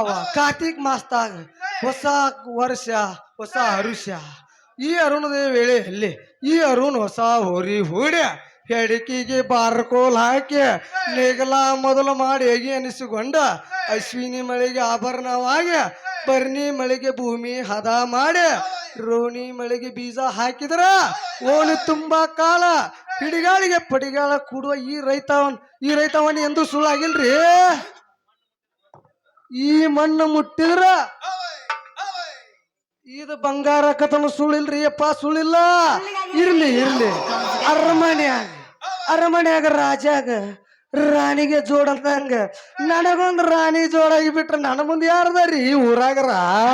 ವಾ ಕಾರ್ತಿಕ್ ಮಾಸ್ತಾಗ ಹೊಸ ವರ್ಷ ಹೊಸ ಹರುಷ ಈ ಅರುಣದ ವೇಳೆಯಲ್ಲಿ ಈ ಅರುಣ್ ಹೊಸ ಹೋರಿ ಹೂಡ್ಯ ಹೆಡಕಿಗೆ ಬಾರ್ಕೋಲ್ ಹಾಕಿ ನೇಗಲ ಮೊದಲು ಮಾಡಿ ಹೇಗೆ ಅನಿಸಿಕೊಂಡ ಅಶ್ವಿನಿ ಮಳೆಗೆ ಆಭರಣವಾಗಿ ಬರ್ನಿ ಮಳೆಗೆ ಭೂಮಿ ಹದ ಮಾಡಿ ರೋಣಿ ಮಳೆಗೆ ಬೀಜ ಹಾಕಿದ್ರ ಓಣಿ ತುಂಬಾ ಕಾಲ ಹಿಡಿಗಾಳಿಗೆ ಪಡಿಗಾಳ ಕೂಡುವ ಈ ರೈತವನ್ ಎಂದು ಸುಳ್ಳಾಗಿಲ್ರಿ. ಈ ಮಣ್ಣು ಮುಟ್ಟಿದ್ರ ಇದು ಬಂಗಾರ ಕಥನ ಸುಳ್ಳಿಲ್ರಿ ಅಪ್ಪ, ಸುಳ್ಳಿಲ್ಲ. ಇರ್ಲಿ ಅರಮನ್ಯಾಗ ರಾಜಾಗ ರಾಣಿಗೆ ಜೋಡಂತಂಗ ನನಗೊಂದು ರಾಣಿ ಜೋಡಾಗಿ ಬಿಟ್ರೆ ನನ್ನ ಮುಂದೆ ಯಾರದಾರಿ ಈ ಊರಾಗ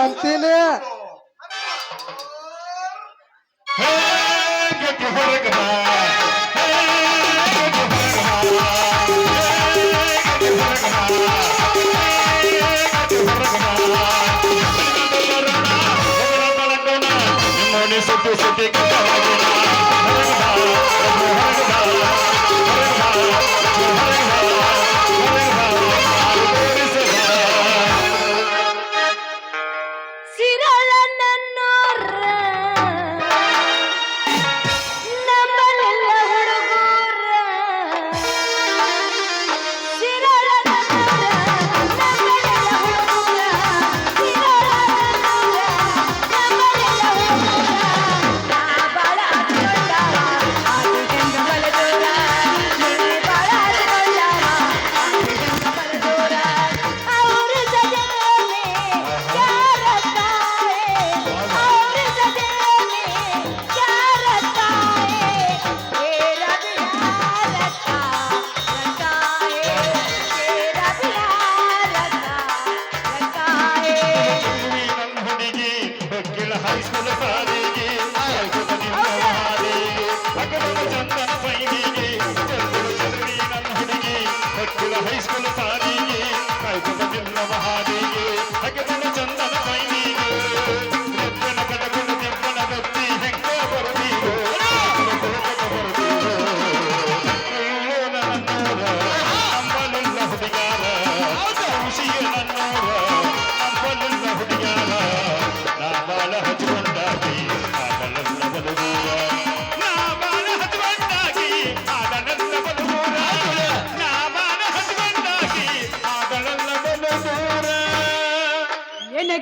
ಅಂತೀನಿ.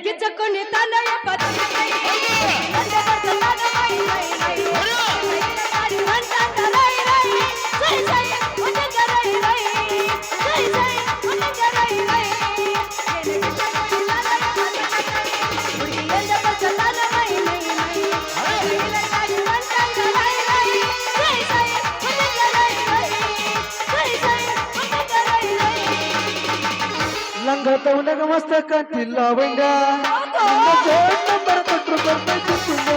ಗಿಚ್ಚಕ್ಕೊಂಡಿ ತಾನಯ್ಯ ಲಂಗತವನಾಗ ಮಸ್ತ ಕಾಂತಿಲ್ಲ ಬಂಡ ನಂಬರ್ ಕೊಟ್ಟರು ಬರ್ತೈತಿ ತುಂಬ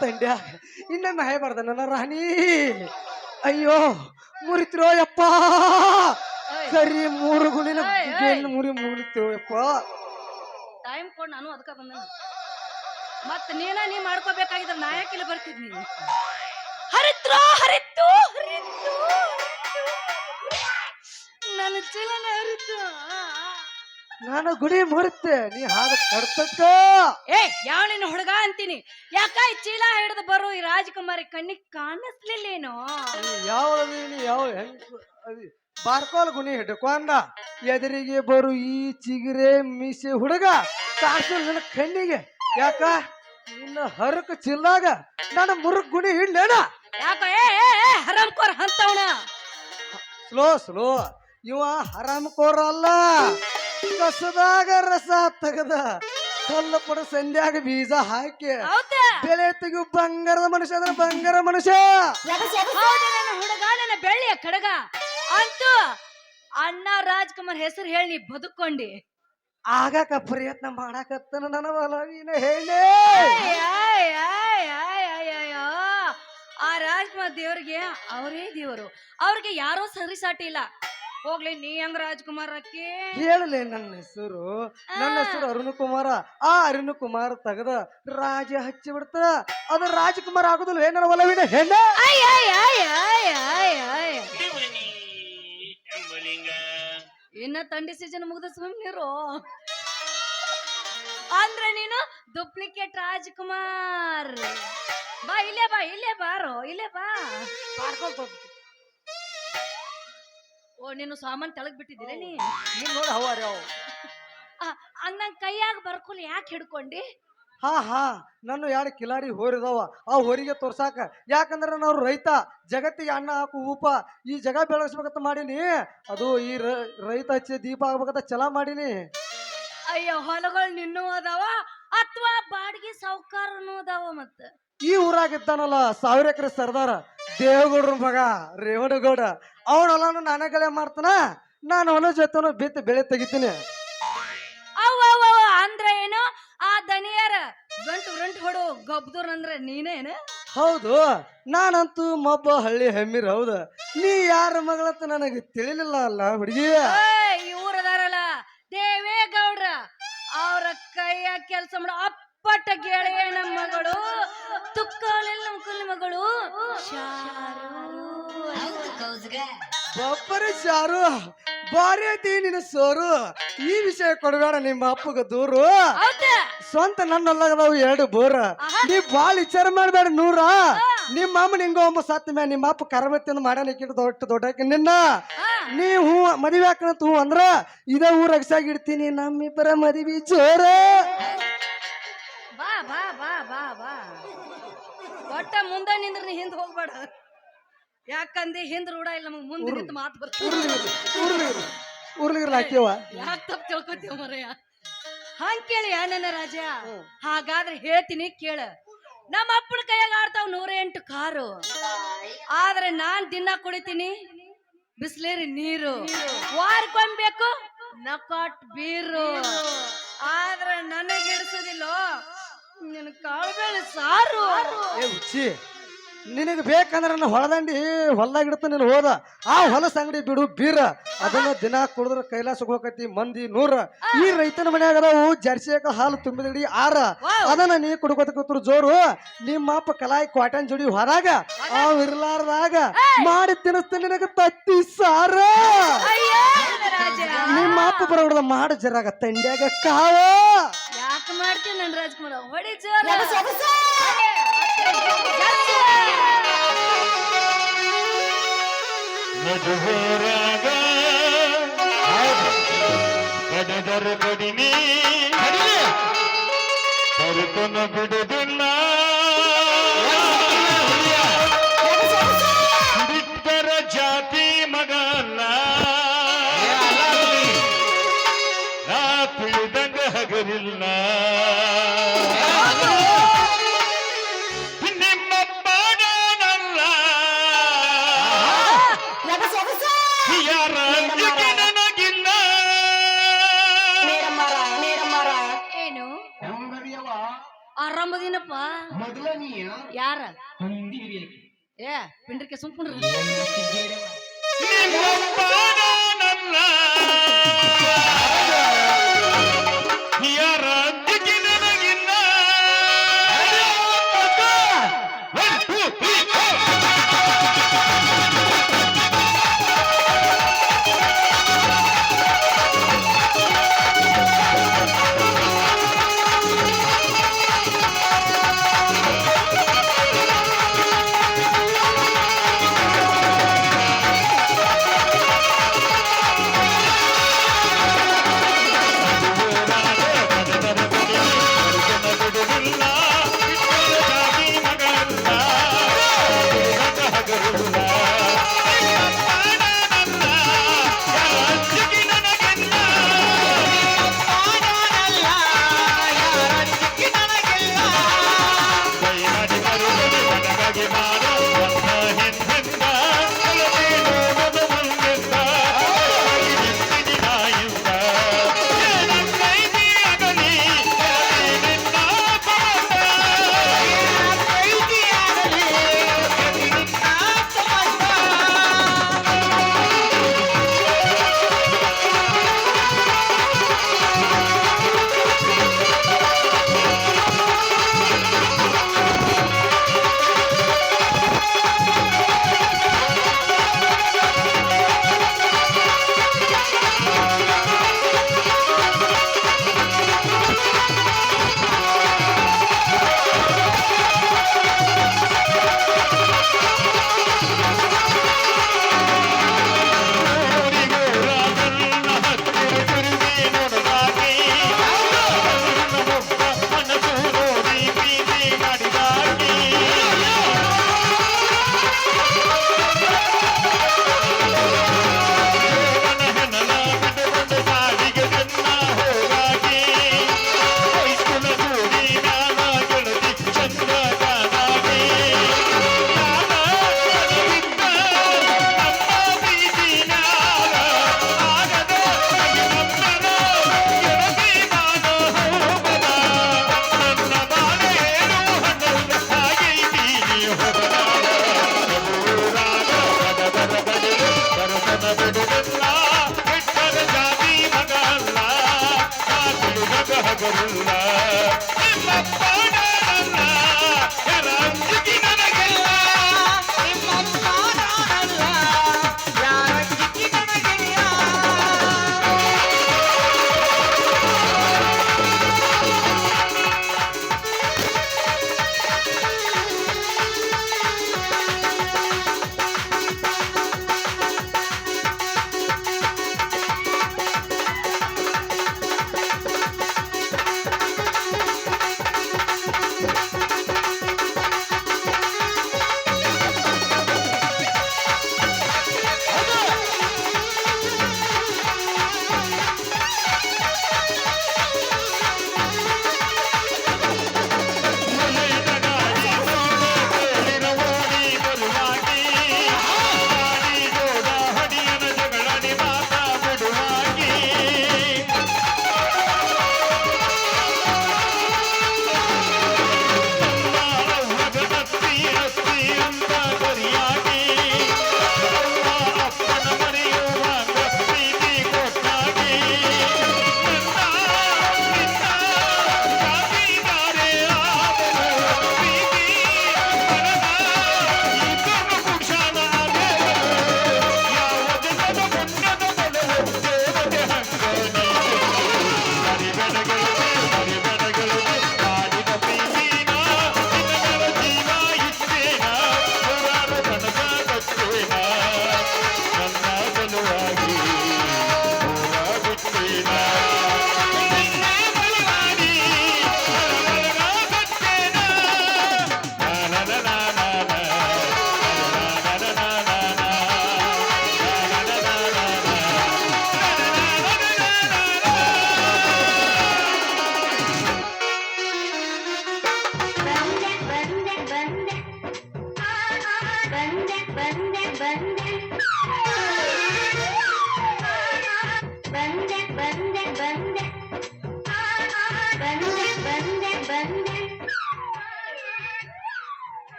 ತಂಡ್ಯ ಇನ್ನೊಮ್ಮೆ ಹಾಯ್ಬಾರ್ದ ನನ್ನ ರಾಣಿ. ಅಯ್ಯೋ ಮುರಿತಿರೋ ಯಪ್ಪ, ಸರಿ 3 ಗುಣಿನ ಮುರಿತಿರೋ ಯಪ್ಪ. ಟೈಮ್ ಕೊಡ್, ನಾನು ಅದಕ್ಕ ಬಂದ. ಮತ್ ನೀ ಮಾಡ್ಕೋಬೇಕಾಗಿದ್ರ ನಾಯಕಿಲ್ಲ ಬರ್ತಿದ್ನಿ. ಹರಿತ್ರೋ ಹರಿತ್ತು ಹರಿತ್ತು ನನ್ನ ಚೀಲನ ಹರಿತ್ತು. ನಾನು ಗುಡಿ ಮುರಿತೆ, ನೀ ಹಾದ ಕಡ್ತಕ್ಕ. ಯಾವ ನಿನ್ನ ಹುಡುಗ ಅಂತೀನಿ. ಯಾಕ ಈ ಚೀಲ ಹಿಡಿದು ಬರೋ ಈ ರಾಜಕುಮಾರಿ ಕಣ್ಣಿಗೆ ಕಾಣಿಸ್ಲಿಲ್ಲೇನೋ? ಯಾವ ಬಾರ್ಕೋಲ್ ಗುಣಿ ಹಿಡ್ಕೊಂಡ ಎದುರಿಗೆ ಬರು ಈ ಚಿಗಿರೆ ಮೀಸೆ ಹುಡುಗ ಕಾಸು ನನ್ನ ಕಣ್ಣಿಗೆ. ಯಾಕ ನಿನ್ನ ಹರಕ ಚಿಲ್ಲಾಗ ನನ್ನ ಮುರುಗ್ ಗುಣಿ ಹಿಡ್ಲೇನ? ಯಾಕ ಹರಾಮ್ಕೋರ್ ಅಂತವನ. ಸ್ಲೋ ಇವ ಹರಾಮ್ಕೋರ್ ಅಲ್ಲ, ಕಸದಾಗ ರಸ ತೆಗದ ಕಲ್ಲು ಪಡ ಸಂಧ್ಯಾಗ ಬೀಜ ಹಾಕಿ ಹೌದಾ ಬೆಳೆ ತೆಗಿಯು ಬಂಗಾರದ ಮನುಷ್ಯ ಅಂದ್ರೆ ಬಂಗಾರ ಮನುಷ್ಯ. ಹೌದು ನನ್ನ ಹುಡುಗ ನನ್ನ ಬೆಳ್ಳಿಯ ಕಡಗ ಅಂತೂ ಅಣ್ಣ ರಾಜ್ಕುಮಾರ್ ಹೆಸರು ಹೇಳಿ ನೀ ಬದುಕೊಂಡಿ. ಆಗಾಕ ಪ್ರಯತ್ನ ಮಾಡಾಕತ್ತನ ನನ್ನ ಒಲವಿನ ಹೇಳಿ. ಆ ರಾಜ್ಕುಮಾರ್ ದೇವ್ರಿಗೆ ಅವರೇ ದೇವರು, ಅವ್ರಿಗೆ ಯಾರೋ ಸರಿಸಾಟಿ ಇಲ್ಲ. ಹೋಗ್ಲಿ ನೀ ಹೆಂಗ್ ರಾಜ್ಕುಮಾರ್ ಅಕ್ಕಿ ಹೇಳಲೆ ನನ್ನ ಹೆಸರು ಅರುಣ್ ಕುಮಾರ. ಆ ಅರುಣ್ ಕುಮಾರ್ ತೆಗದ ರಾಜ ಹಚ್ಚಿ ಬಿಡ್ತ ಅದು ರಾಜಕುಮಾರ್ ಆಗುದಿಲ್ಲ ನನ್ನ ಒಲವಿನ ಹೆಣ್ಣೆ. ಇನ್ನ ತಂಡಿ ಸೀಸನ್ ಮುಗ್ದ ಸುಮ್ನಿರು. ಅಂದ್ರೆ ನೀನು ಡುಪ್ಲಿಕೇಟ್ ರಾಜ್ಕುಮಾರ್. ಬಾ ಇಲ್ಲೇ ಬಾ, ಇಲ್ಲೇ ಬಾರೋ, ಇಲ್ಲೇ ಬಾ. ಓ ನೀನು ಸಾಮಾನ್ ತೆಳಗ್ ಬಿಟ್ಟಿದ್ದೀರ ನೀ ನೋಡಿ ಹವಾರಿ ಅವು ಅಂದಂಗ ಕೈಯಾಗ ಬರ್ಕೊಲ್ ಯಾಕೆ ಹಿಡ್ಕೊಂಡಿ? ಹಾ ನನ್ನ ಎರಡು ಕಿಲಾರಿ ಹೋರಿದಾವ ಆ ಹೋರಿಗೆ ತೋರ್ಸಾಕ. ಯಾಕಂದ್ರೆ ನಾವು ರೈತ, ಜಗತ್ತಿಗೆ ಅನ್ನ ಹಾಕು ಊಪ, ಈ ಜಗ ಬೆಳೆಸ್ಬೇಕಂತ ಮಾಡೀನಿ. ಅದು ಈ ರೈತ ಹಚ್ಚಿ ದೀಪ ಆಗ್ಬೇಕಂತ ಚಲಾ ಮಾಡೀನಿ. ಅಯ್ಯೋ ಹೊಲಗಳು ನಿನ್ನೂ ಅದಾವ ಅಥವಾ ಬಾಡಿಗೆ ಸಾವುಕಾರನು ಅದಾವ? ಮತ್ತ ಈ ಊರಾಗಿದ್ದಾನಲ್ಲ 1000 ಎಕರೆ ಸರ್ದಾರ ದೇವಗೌಡ್ರ ಮಗ ರೇವಣಗೌಡ, ಅವನ ಹೊಲನು ನಾನೇ ಗಳೆ ಮಾಡ್ತಾನ. ನಾನು ಹೊಲ ಜೊತೆ ಬಿತ್ತು ಬೆಳೆ ತೆಗಿತೀನಿ. ಅವ ಅಂದ್ರ ಏನು ಆ ದನಿಯರ ಗಂಟು ಹೊಡು ಗಬ್ದೂರ್ ಅಂದ್ರೆ ನೀನೇನ? ಹೌದು, ನಾನಂತೂ ಮಬ್ಬ ಹಳ್ಳಿ ಹೆಮ್ಮಿರ್. ಹೌದು, ನೀ ಯಾರ ಮಗಳಂತ ನನಗೆ ತಿಳಿಲಿಲ್ಲ ಅಲ್ಲ ಹುಡುಗಿ. ಇವ್ರದಾರಲ್ಲ ದೇವೇಗೌಡ್ರ, ಅವ್ರ ಕೈಯ ಕೆಲಸ ಮಾಡೋ ಅಪ್ಪಟ ಗೆಳೆಯ ನಮ್ಮ ಮಗಳು, ತುಕ್ಕಾಲೆಲ್ಲ ನಮ್ಮ ಮಗಳು ಬಪ್ಪರಿ ಶಾರು ಬಾರಿ ಐತಿ ನಿನ್ನ ಸೋರು. ಈ ವಿಷಯ ಕೊಡಬೇಡ ನಿಮ್ಮ ಅಪ್ಪಗ ದೂರು. ಸ್ವಂತ ನನ್ನಲ್ಲಗದಾವು 2 ಬೋರ. ನೀ ಬಾಳ ವಿಚಾರ ಮಾಡ್ಬೇಡ ನೂರ. ನಿಮ್ಮ ಅಮ್ಮ ನಿಂಗ ಒಮ್ಮ ಸತ್ತ ಮ್ಯಾ ನಿಮ್ಮ ಅಪ್ಪ ಕರಮತ್ತಿಂದ ಮಾಡ್ಯಾನ ದೊಡ್ಡಕ್ಕೆ ನಿನ್ನ. ನೀ ಹೂ ಮದುವೆ ಹಾಕಂತ ಹೂ ಅಂದ್ರ ಇದೇ ಊರ್ ಅಗಸಾಗಿಡ್ತೀನಿ. ನಮ್ಮಿಬ್ಬರ ಮದುವೆ ಜೋರ. ಬಾ ಬಾ ಬಾ ಬಾ ಬಾ ಒಟ್ಟ ಮುಂದೆ ನಿಂದ್ರ ನೀ ಹಿಂದ್ ಹೋಗ್ಬೇಡ. ಯಾಕಂದ್ರೆ ಹಿಂದ್ ರೂಢ ಇಲ್ಲ ನಮಗ್ ಮುಂದೆ ನಿಂತ ಮಾತು ಬರ್ತದೆ. ಊರ್ಲಿಗಿರ್ಲ ಹಾಕ್ಯವ ಯಾಕೆ ತಪ್ಪು ತಿಳ್ಕೊತೀವ ಮರಯ್ಯ? ಹಂಗ ಕೇಳಿ ನನ್ನ ರಾಜ. ಹಾಗಾದ್ರೆ ಹೇಳ್ತೀನಿ ಕೇಳ. ನಮ್ಮ ಅಪ್ಪನ ಕೈಯಾಗ ಆಡ್ತಾವ್ 108 ಕಾರು. ಆದ್ರೆ ನಾನ್ ದಿನ ಕುಡಿತೀನಿ ಬಿಸ್ಲೇರಿ ನೀರು. ವಾರಕ್ಕೊಮ್ಬೇಕು ನಕಾಟ್ ಬೀರು. ಆದ್ರೆ ನನಗೆ ಹಿಡಿಸೋದಿಲ್ಲ ನಿನ್ ಕಾಳುಬೇಳೆ ಸಾರು. ಏ ಹುಚ್ಚಿ, ನಿನಗೆ ಬೇಕಂದ್ರೆ ನನ್ನ ಹೊಲದಂಡಿ ಹೊಲ್ದಾಗಿಡ್ತ ನೀನು ಹೋದ ಆ ಹೊಲಸ ಅಂಗಡಿ ಬಿಡು ಬೀರ. ಅದನ್ನ ದಿನ ಕುಡಿದ್ರ ಕೈಲಾಸ ಹೋಗತಿ ಮಂದಿ 100. ಈ ರೈತನ ಮನ್ಯಾಗ ಅದಾವು ಜರ್ಸಿ ಹಾಲು ತುಂಬಿದಡಿ 6. ಅದನ್ನ ನೀ ಕುಡ್ಕೋತ ಕೂತ್ರು ಜೋರು. ನಿಮ್ಮ ಅಪ್ಪ ಕಲಾಯಿ ಕ್ವಾಟನ್ ಜೋಡಿ ಹೊರಾಗ ಅವ್ ಇರ್ಲಾರ್ದಾಗ ಮಾಡಿ ತಿನ್ನಿಸ್ತ ನಿನಗ ತತ್ತಿ ಸಾರ. ನಿಮ್ಮ ಅಪ್ಪ ಬರ ಹೊಡೆದ ಮಾಡು ಜರಾಗ ತಂಡ್ಯಾಗ ಕಾವ. ಯಾಕೆ ಮಾಡ್ತೀನಿ ನನ್ ರಾಜ್ಕುಮಾರ? ಹೊಡಿ ಜೋರ. ಮಧುಹೋರಾಗ ಕಡದರ ಕಡಿಮೆ ಕರುತನ ಬಿಡುದಿಲ್ಲ. ಬಿಟ್ಟರ ಜಾತಿ ಮಗಲ್ಲ ನಾ ತಿಳಿದಂಗ ಹಗರಿಲ್ಲ. ಏನು ಆರಾಮದಿನಪ್ಪ? ಯಾರ ಏ ಪಿಂಡ್ರಿಕೆ ಸುಮ್ಕೊಂಡ್ರಿ.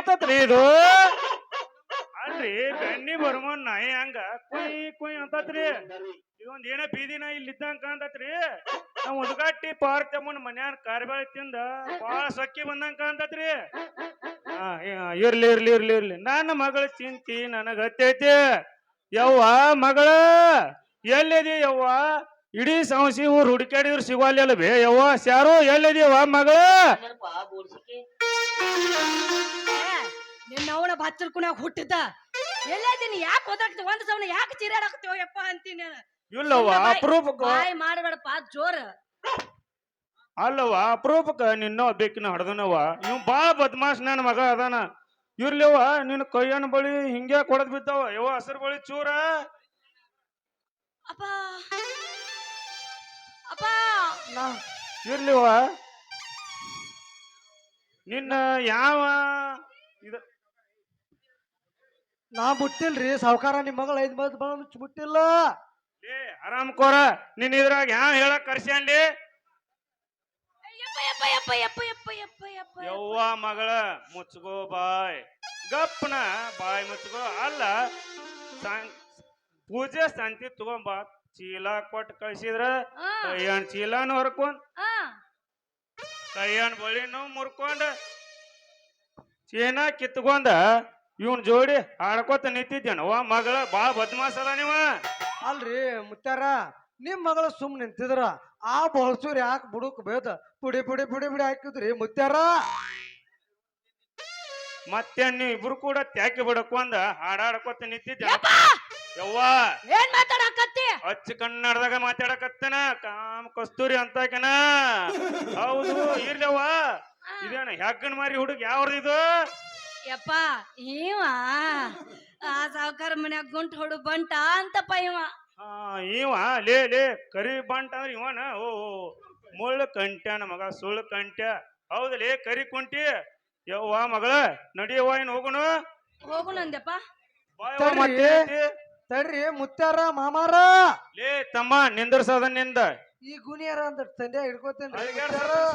ಆತತ್ರಿ ಇದು ಅಲ್ರಿ ಬೆನ್ನಿ ಬರ್ಮನ್ ನಾಯಿ ಹಂಗ ಕುಯ್ ಕುಯ್ ಅಂತತ್ರಿ ಇದೊಂದ್ ಏನ ಬೀದಿ ನಾಯಿ ಇಲ್ಲಿ ಇದ್ದಂಗ ಕಾಂತತ್ರಿ ನಾವ್ ಉದ್ಗಾಟಿ ಪಾರ್ ತಮ್ಮನ್ ಮನ್ಯಾನ ಕಾರ್ಬಾಳಿ ತಿಂದ ಬಾಳ ಸೊಕ್ಕಿ ಬಂದಂಗ ಕಾಂತತ್ರಿ ಇರ್ಲಿ ಇರ್ಲಿ ಇರ್ಲಿ ಇರ್ಲಿ ನನ್ನ ಮಗಳ ಚಿಂತಿ ನನಗ ಹತ್ತೈತಿ ಯವ್ವ ಮಗಳ ಎಲ್ಲಿದಿ ಯವ್ವ ಇಡೀ ಸಂಸಿ ಊರ್ ಹುಡುಕಾಡಿದ್ರು ಸಿಗೋಲ್ಲ ಬೇ ಯವ್ವ ಸ್ಯಾರು ಎಲ್ಲಿದೀವ ಮಗಳ ನಿನ್ನ ಅವನ ಬಚ್ಚರ್ಕುನಾಗ ಹುಟ್ಟಿದ್ದ ಎಲ್ಲೇದಿನಿ ಯಾಕೆ ಹೋದಾಕ್ತಿ ಒಂದ್ ಸವನ ಯಾಕೆ ಚೀರಾಡಾಕತ್ತೀವ ಯಪ್ಪ ಅಂತೀನಿ ಇಲ್ಲವ್ವ ಅಪರೂಪಕ್ಕ ಬಾಯ್ ಮಾಡಬೇಡಪ್ಪ ಜೋರ ಅಲ್ಲವ್ವ ಅಪರೂಪಕ್ಕ ನಿನ್ನ ಬೇಕಿನ ಹಡ್ದನವ್ವ ಇವ್ ಬಾಳ ಬದ್ಮಾಸ್ ನನ್ನ ಮಗ ಅದಾನ ಇರ್ಲಿವ್ವ ನಿನ್ನ ಕೈಯನ್ ಬಳಿ ಹಿಂಗೆ ಕೊಡದ್ ಬಿದ್ದಾವ ಯವ್ವ ಹಸರು ಬಳಿ ಚೂರ ಅಪ್ಪ ಅಪ್ಪ ಇರ್ಲಿವ್ವ ನಿನ್ನ ಯಾವ ಇದ ನಾ ಬಿಟ್ಟಿಲ್ರಿ ಸಾವ್ಕಾರ ನಿಮ್ ಮಗಳ 5 ಮಂದಿ ಬಂದ್ ಬಿಟ್ಟಿಲ್ಲ. ಏ ಆರಾಮ್ ಕೋರ ನಿನ್ ಇದ್ರಾಗ ಯಾವ ಹೇಳಕ್ ಕರ್ಸ್ಯಾಂಡಿ ಯವ್ವ ಮಗಳ ಮುಚ್ಕೋ ಬಾಯ್ ಗಪ್ಪನ ಬಾಯ್ ಮುಚ್ಕೋ ಅಲ್ಲ ಪೂಜೆ ಸಂತಿ ತಗೊಂಬ ಚೀಲ ಕೊಟ್ಟು ಕಳ್ಸಿದ್ರ ಕೈಯನ್ ಚೀಲನು ಹೊರ್ಕೊಂಡ್ ಕೈಯನ್ ಬಳಿನು ಮುರ್ಕೊಂಡ ಚೀನ ಕಿತ್ಕೊಂಡ ಇವನ್ ಜೋಡಿ ಆಡ್ಕೋತ ನಿಂತಿದ್ದೇನವ್ವ ಮಗಳ ಬಾಳ ಬದ್ಮಾಸ್ ಅದ ನೀವ ಅಲ್ರಿ ಮುತ್ಯಾರ ನಿಮ್ ಮಗಳು ಸುಮ್ ನಿಂತಿದ್ರ ಆ ಬಳಸೂರ್ ಯಾಕೆ ಬುಡುಕ್ ಬೇದ ಪುಡಿ ಪುಡಿ ಪುಡಿ ಪುಡಿ ಹಾಕಿದ್ರಿ ಮುತ್ಯಾರ ಮತ್ತೆ ನೀವ್ ಇಬ್ರು ಕೂಡ ತ್ಯಾಕಿ ಬಿಡಕೊಂದ ಹಾಡಾಡ್ಕೋತ ನಿಂತಿದ್ದೆ ಯವ್ವ ಏನ್ ಮಾತಾಡಕತ್ತಿ ಅಚ್ಚ ಕನ್ನಡದಾಗ ಮಾತಾಡಕತ್ತನ ಕಾಮ್ ಕಸ್ತೂರಿ ಅಂತಾಕನ ಹೌದು ಇರ್ಲವ್ವ ಇದೇನ ಹೆಗ್ಗನ್ ಮಾರಿ ಹುಡುಗ ಯಾವ್ದು ಯಪ್ಪ ಇವ ಆ ಸಾವ್ಕಾರ ಮನ್ಯಾಗ ಗುಂಟ್ ಹೊಡು ಬಂಟ ಅಂತಪ್ಪ ಇವ ಇವ ಲೇ ಲೇ ಕರಿ ಬಂಟ ಅಂದ್ರೆ ಇವನ ಓ ಮುಳ್ಳು ಕಂಟ್ಯಾನ ಮಗ ಸುಳ್ಳು ಕಂಟ್ಯ ಹೌದಲೇ ಕರಿ ಕುಂಟಿ ಯವ್ವ ಮಗಳ ನಡಿಯವ್ವ ಏನ್ ಹೋಗುನು ಹೋಗುನಂದಪ್ಪ ತಡ್ರಿ ಮುತ್ಯಾರ ಮಾಮಾರ ಲೇ ತಮ್ಮ ನಿಂದ್ರಸದನಿಂದ ಈ ಗುಣಿಯಾರ ಅಂತ ತಂದೆ ಹಿಡ್ಕೋತೇನ್ರಿ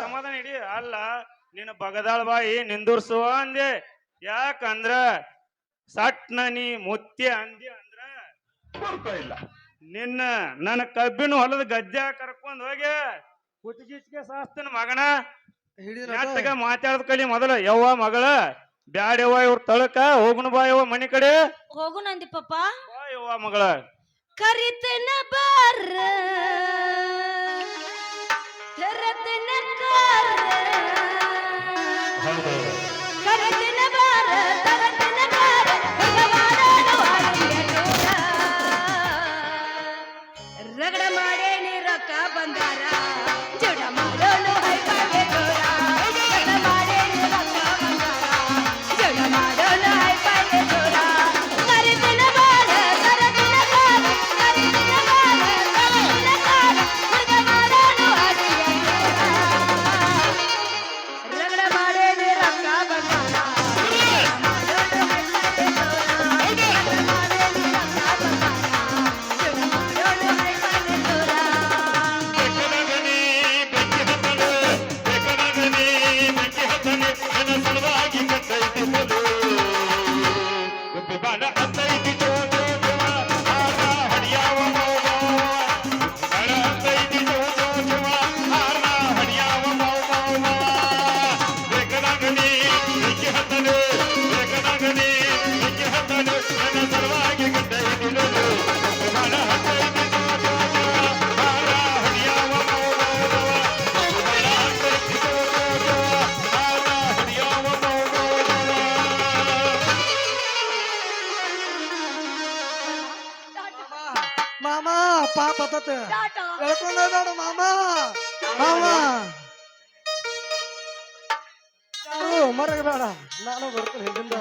ಸಮಾಧಾನ ಇಡಿ ಅಲ್ಲ ನಿನ್ನ ಬಗದಾಳ ಬಾಯಿ ನಿಂದುರ್ಸುವ ಅಂದೆ ಯಾಕಂದ್ರ ಸಟ್ನ ನೀ ಮುತ್ಯ ಅಂದಿ ಅಂದ್ರ ಇಲ್ಲ ನಿನ್ನ ನನ್ನ ಕಬ್ಬಿನ ಹೊಲದ ಗದ್ದೆ ಕರ್ಕೊಂಡ್ ಹೋಗಿ ಕುತ್ತಿಗೆ ಸಾಸ್ತನ ಮಗನ ನೆಟ್ಟಗ ಮಾತಾಡದ್ ಕಲಿ ಮೊದಲ ಯವ್ವ ಮಗಳ ಬ್ಯಾಡ್ಯವ್ವ ಇವ್ರ ತಳಕ ಹೋಗುಣ ಬಾ ಯವ್ವ ಮನಿ ಕಡೆ ಹೋಗುನಂದಿ ಪಪ್ಪ ಬಾ ಯವ್ವ ಮಗಳ ಕರಿತನ ಬಾರ ತೆರತನ ಕಾರ ಕರಿತನ ಬಾರ ತೆರತನ ಕಾರ ರಗಡ ಮಾಡೇ ನೀ ರೊಕ್ಕ ಬಂದಾರ ಜುಡ ಮಾಡೋನು ಹೈಪಾಗೆ ದೂರ ರಗಡ ಮಾಡೇ ನೀ ರೊಕ್ಕ ಬಂದಾರ ಜುಡ ಮಾಡೋನು ಹೈಪಾಗೆ ದೂರ ಕರಿತನ ಬಾರ ತೆರತನ ಕಾರ ಕರಿತನ ಬಾರ ತೆರತನ ಕಾರ ಜುಡ ಮಾಡೋನು ಹೈಪಾಗೆ ದೂರ ರಗಡ ಮಾಡೇ ನೀ ರೊಕ್ಕ ಬಂದಾರ ಮಾಮ ಪಾಪ ಆತತ ಟಾಟಾ ಹೇಳ್ಕೊಂಡ ಮಾಮ ಮಾಮ ಮರಗ ಬೇಡ ನಾನು ಬರ್ತೀನಿ ಹಿಂದಿಂದ